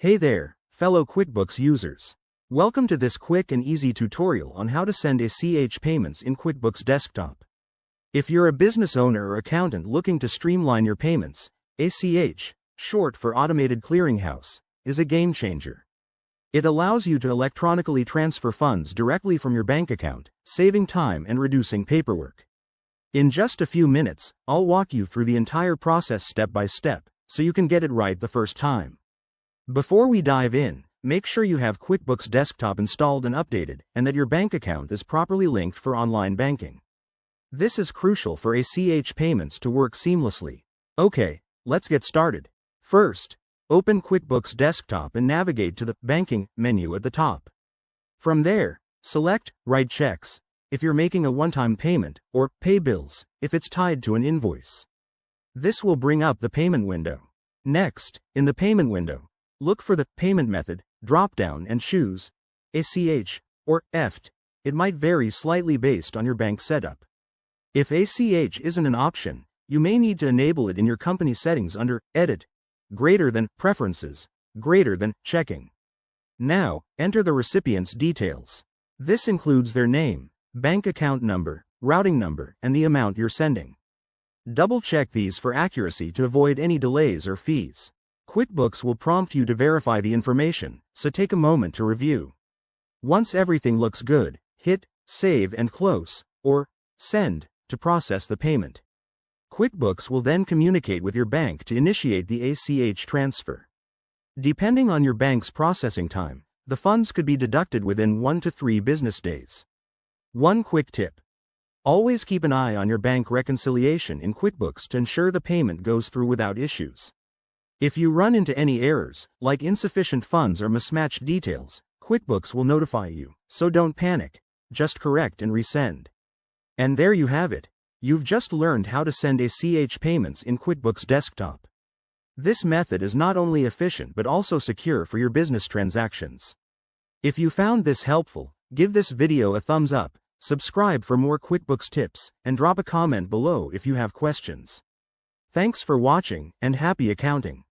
Hey there, fellow QuickBooks users. Welcome to this quick and easy tutorial on how to send ACH payments in QuickBooks Desktop. If you're a business owner or accountant looking to streamline your payments, ACH, short for Automated Clearinghouse, is a game changer. It allows you to electronically transfer funds directly from your bank account, saving time and reducing paperwork. In just a few minutes, I'll walk you through the entire process step by step, so you can get it right the first time. Before we dive in, make sure you have QuickBooks Desktop installed and updated, and that your bank account is properly linked for online banking. This is crucial for ACH payments to work seamlessly. Okay, let's get started. First, open QuickBooks Desktop and navigate to the Banking menu at the top. From there, select Write Checks if you're making a one-time payment, or Pay Bills if it's tied to an invoice. This will bring up the payment window. Next, in the payment window, look for the Payment Method drop-down and choose ACH or EFT. It might vary slightly based on your bank setup. If ACH isn't an option, you may need to enable it in your company settings under Edit, greater than Preferences, greater than Checking. Now, enter the recipient's details. This includes their name, bank account number, routing number, and the amount you're sending. Double-check these for accuracy to avoid any delays or fees. QuickBooks will prompt you to verify the information, so take a moment to review. Once everything looks good, hit Save and Close, or Send, to process the payment. QuickBooks will then communicate with your bank to initiate the ACH transfer. Depending on your bank's processing time, the funds could be deducted within 1 to 3 business days. One quick tip: always keep an eye on your bank reconciliation in QuickBooks to ensure the payment goes through without issues. If you run into any errors, like insufficient funds or mismatched details, QuickBooks will notify you, so don't panic, just correct and resend. And there you have it. You've just learned how to send ACH payments in QuickBooks Desktop. This method is not only efficient but also secure for your business transactions. If you found this helpful, give this video a thumbs up, subscribe for more QuickBooks tips, and drop a comment below if you have questions. Thanks for watching, and happy accounting.